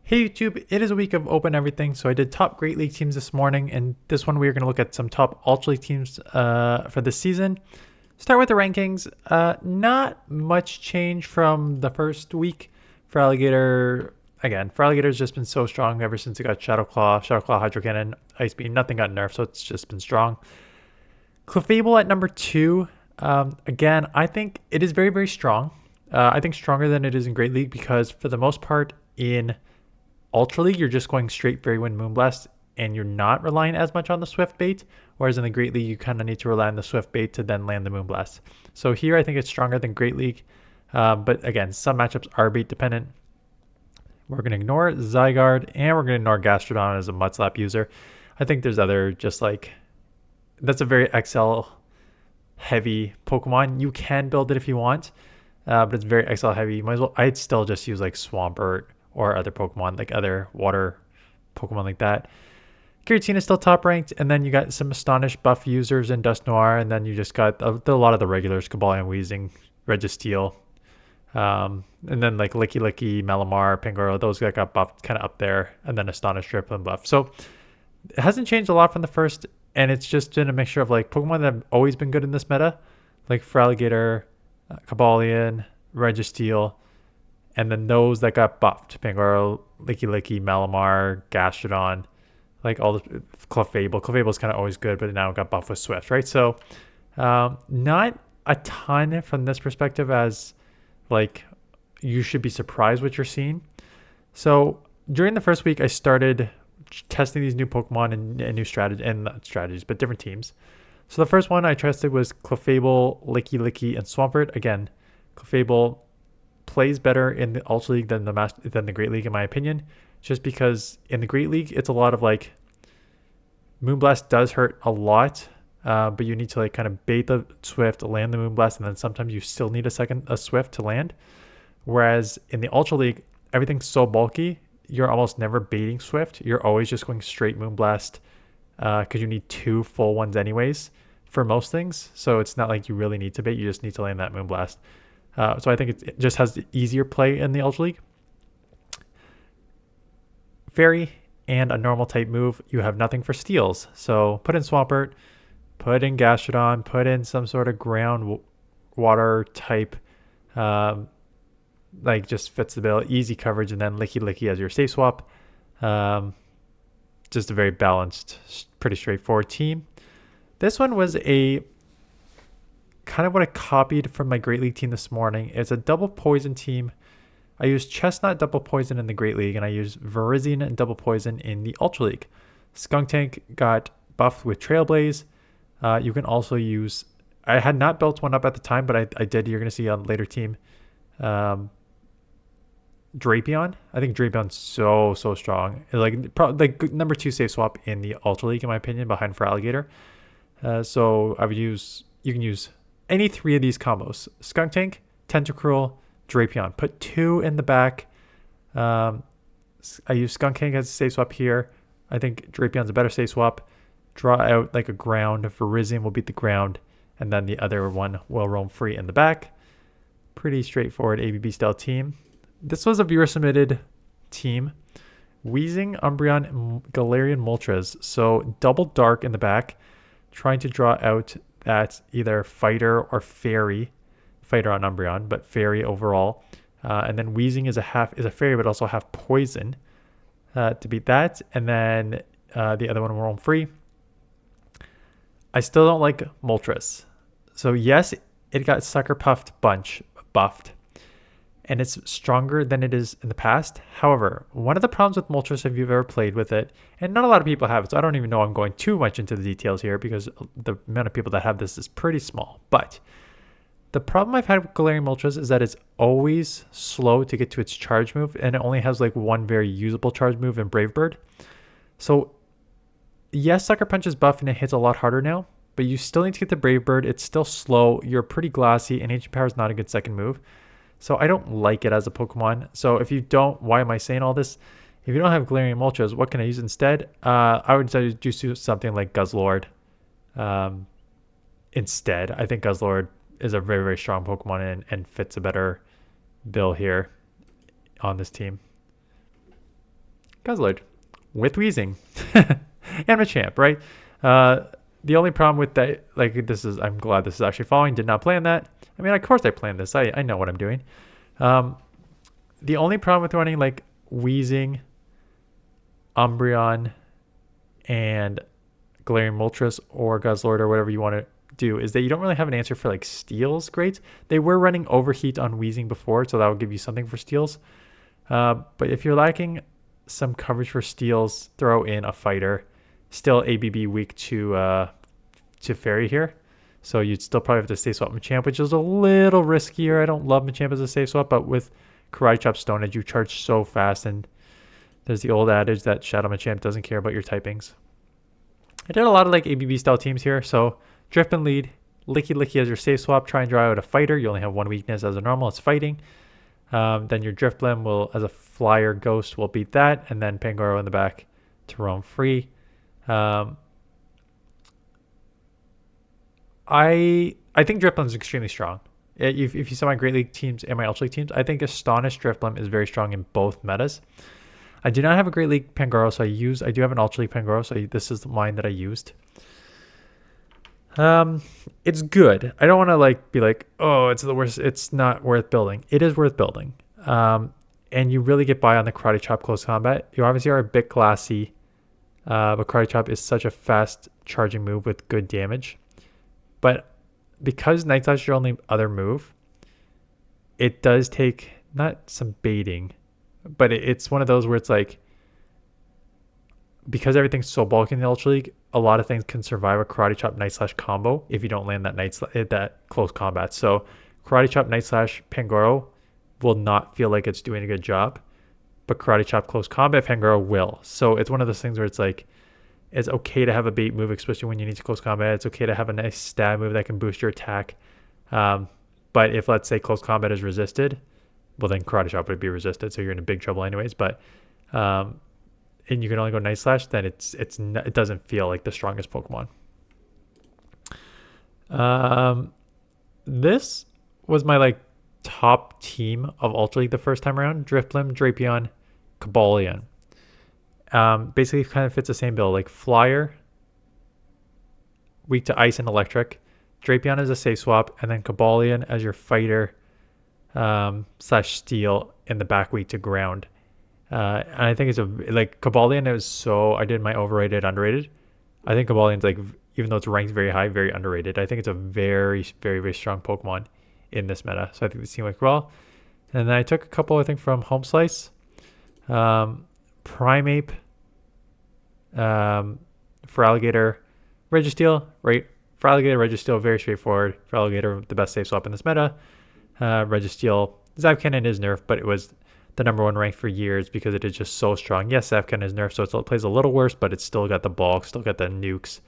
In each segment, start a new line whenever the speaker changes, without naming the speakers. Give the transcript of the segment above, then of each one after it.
Hey YouTube, it is a week of open everything. So I did top Great League teams this morning, and this one we are going to look at some top Ultra League teams for this season. Start with the rankings. Not much change from the first week for Alligator. Again, for Alligator's just been so strong ever since it got Shadow Claw, Hydro Cannon, Ice Beam. Nothing got nerfed, so it's just been strong. Clefable at number 2. Again, I think it is very, very strong. I think stronger than it is in Great League because for the most part in Ultra League, you're just going straight Fairy Wind Moonblast and you're not relying as much on the Swift Bait, whereas in the Great League, you kind of need to rely on the Swift Bait to then land the Moonblast. So here, I think it's stronger than Great League, but again, some matchups are bait dependent. We're going to ignore Zygarde, and we're going to ignore Gastrodon as a Mudslap user. I think there's other just like, that's a very XL heavy Pokemon. You can build it if you want, but it's very XL heavy. You might as well, I'd still just use like Swampert or other Pokemon, like other water Pokemon like that. Giratina is still top ranked, and then you got some Astonish buff users in Dust Noir, and then you just got a lot of the regulars, Cobalion, Weezing, Registeel, and then like Licky, Malamar, Pangoro, those that got buffed kind of up there, and then Astonish, Drifblim buff. So it hasn't changed a lot from the first, and it's just been a mixture of like Pokemon that have always been good in this meta, like Feraligatr, Cobalion, Registeel, and then those that got buffed, Pangoro, Licky, Malamar, Gastrodon, like all the Clefable. Clefable is kind of always good, but now it got buffed with Swift, right? So not a ton from this perspective as like you should be surprised what you're seeing. So during the first week, I started testing these new Pokemon and new strategies, and not strategies, but different teams. So the first one I tested was Clefable, Licky, and Swampert. Again, Clefable plays better in the Ultra League than the Great League, in my opinion, just because in the Great League it's a lot of like Moonblast does hurt a lot, but you need to like kind of bait the Swift, land the Moonblast, and then sometimes you still need a Swift to land. Whereas in the Ultra League, everything's so bulky, you're almost never baiting Swift. You're always just going straight Moonblast because you need 2 full ones anyways for most things. So it's not like you really need to bait, you just need to land that Moonblast. So I think it just has the easier play in the Ultra League. Fairy and a normal type move, you have nothing for steals. So put in Swampert, put in Gastrodon, put in some sort of ground water type, like just fits the bill, easy coverage, and then Licky as your safe swap. Just a very balanced, pretty straightforward team. This one was a kind of what I copied from my Great League team this morning. It's a double poison team. I used Chestnut double poison in the Great League, and I used Virizion and double poison in the Ultra League. Skuntank got buffed with Trailblaze. You can also use, I had not built one up at the time, but I did. You're going to see on later team. Drapion. I think Drapion's so strong. Like number 2 safe swap in the Ultra League, in my opinion, behind Feraligatr. So I would use, you can use any 3 of these combos: Skuntank, Tentacruel, Drapion. Put 2 in the back. I use Skuntank as a safe swap here. I think Drapion's a better safe swap. Draw out like a ground. Virizion will beat the ground, and then the other one will roam free in the back. Pretty straightforward ABB style team. This was a viewer submitted team. Weezing, Umbreon, and Galarian Moltres. So double dark in the back, trying to draw out that either fighter or fairy. Fighter on Umbreon, but fairy overall. And then Weezing is a fairy, but also half poison to beat that. And then the other one will roam free. I still don't like Moltres. So yes, it got Sucker buffed, and it's stronger than it is in the past. However, one of the problems with Moltres, if you've ever played with it, and not a lot of people have it, so I don't even know I'm going too much into the details here because the amount of people that have this is pretty small. But the problem I've had with Galarian Moltres is that it's always slow to get to its charge move, and it only has like one very usable charge move in Brave Bird. So yes, Sucker Punch is buff and it hits a lot harder now, but you still need to get the Brave Bird. It's still slow. You're pretty glassy, and Ancient Power is not a good second move. So I don't like it as a Pokemon. So if you don't, why am I saying all this? If you don't have Galarian Moltres, what can I use instead? I would just do something like Guzzlord instead. I think Guzzlord is a very, very strong Pokemon and fits a better bill here on this team. Guzzlord with Wheezing and Machamp, right? The only problem with that, like this is, I'm glad this is actually following. Did not plan that. I mean, of course I planned this. I know what I'm doing. The only problem with running like Wheezing, Umbreon, and Galarian Moltres or Guzzlord or whatever you want to do is that you don't really have an answer for like Steels great. They were running Overheat on Wheezing before, so that will give you something for Steels. But if you're lacking some coverage for Steels, throw in a Fighter. Still ABB weak to Fairy here. So you'd still probably have to safe swap Machamp, which is a little riskier. I don't love Machamp as a safe swap, but with Karate Chop Stone Edge, you charge so fast, and there's the old adage that Shadow Machamp doesn't care about your typings. I did a lot of like ABB style teams here, so Drifblim lead, Licky Licky as your safe swap, try and draw out a Fighter. You only have one weakness as a normal, it's fighting. Then your Drifblim will, as a flyer ghost, will beat that, and then Pangoro in the back to roam free. I think Drifblim is extremely strong. If you saw my Great League teams and my Ultra League teams, I think Astonished Drifblim is very strong in both metas. I do not have a Great League Pangoro, so I do have an Ultra League Pangoro, so this is the mine that I used. It's good. I don't want to like be like, oh, it's the worst. It's not worth building. It is worth building. And you really get by on the Karate Chop close combat. You obviously are a bit glassy, but Karate Chop is such a fast charging move with good damage. But because Night Slash is your only other move, it does take not some baiting, but it's one of those where it's like, because everything's so bulky in the Ultra League, a lot of things can survive a Karate Chop Night Slash combo if you don't land that close combat. So Karate Chop Night Slash Pangoro will not feel like it's doing a good job, but Karate Chop close combat Pangoro will. So it's one of those things where it's like, it's okay to have a bait move, especially when you need to close combat. It's okay to have a nice stab move that can boost your attack. But if, let's say, close combat is resisted, well, then Karate Chop would be resisted, so you're in a big trouble anyways. But and you can only go Night Slash, then it doesn't feel like the strongest Pokemon. This was my like top team of Ultra League the first time around: Drifblim, Drapion, Cobalion. Basically kind of fits the same bill, like Flyer, weak to Ice and Electric, Drapion as a safe swap, and then Cobalion as your fighter / Steel in the back, weak to Ground. And I think it's like Cobalion is so, I did my overrated, underrated. I think Cobalion's like, even though it's ranked very high, very underrated. I think it's a very, very, very strong Pokemon in this meta. So I think this team went well. And then I took a couple, I think, from Home Slice. Primeape, Feraligatr, Registeel, right? Feraligatr, Registeel, very straightforward. Feraligatr, the best safe swap in this meta. Registeel, Zapcannon is nerfed, but it was the #1 rank for years because it is just so strong. Yes, Zapcannon is nerfed, so it plays a little worse, but it's still got the bulk, still got the nukes.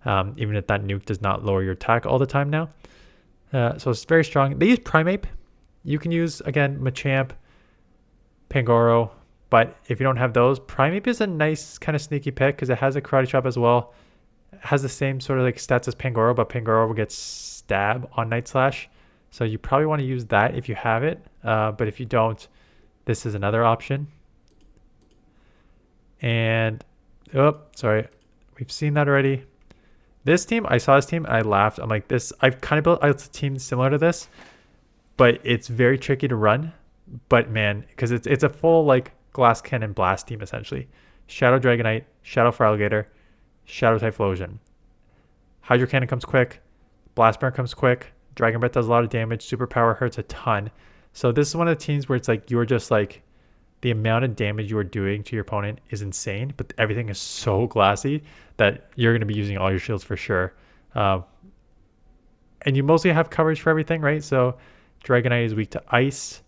Even if that nuke does not lower your attack all the time now. So it's very strong. They use Primeape. You can use, again, Machamp, Pangoro, but if you don't have those, Primeape is a nice kind of sneaky pick because it has a Karate Chop as well. It has the same sort of like stats as Pangoro, but Pangoro will get Stab on Night Slash. So you probably want to use that if you have it. But if you don't, this is another option. And, oh, sorry. We've seen that already. This team, I saw this team and I laughed. I'm like, I've kind of built a team similar to this, but it's very tricky to run. But man, because it's a full like Glass Cannon Blast team essentially. Shadow Dragonite, Shadow Feraligatr, Shadow Typhlosion. Hydro Cannon comes quick, Blast Burn comes quick, Dragon Breath does a lot of damage, Superpower hurts a ton. So this is one of the teams where it's like you're just like, the amount of damage you are doing to your opponent is insane, but everything is so glassy that you're going to be using all your shields for sure. And you mostly have coverage for everything, right? So Dragonite is weak to Ice,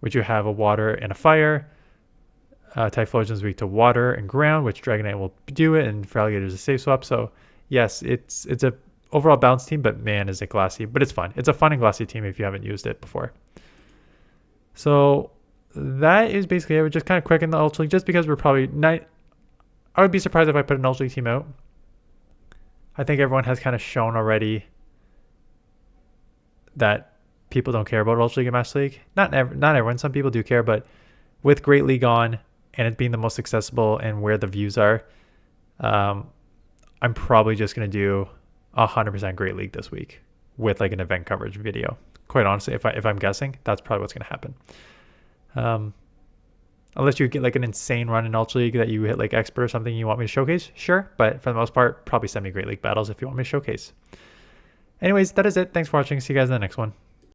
which you have a Water and a Fire. Typhlosion is weak to Water and Ground, which Dragonite will do it, and Feraligatr is a safe swap. So yes, it's a overall balanced team, but man, is it glassy. But it's fun. It's a fun and glassy team if you haven't used it before. So that is basically it. We're just kind of quick in the Ultra League, just because we're probably not. I would be surprised if I put an Ultra League team out. I think everyone has kind of shown already that people don't care about Ultra League and Master League. Not everyone. Some people do care, but with Great League on and it being the most accessible and where the views are, I'm probably just going to do 100% Great League this week with like an event coverage video. Quite honestly, if I'm guessing, that's probably what's going to happen. Unless you get like an insane run in Ultra League that you hit like expert or something you want me to showcase, sure. But for the most part, probably send me Great League battles if you want me to showcase. Anyways, that is it. Thanks for watching. See you guys in the next one.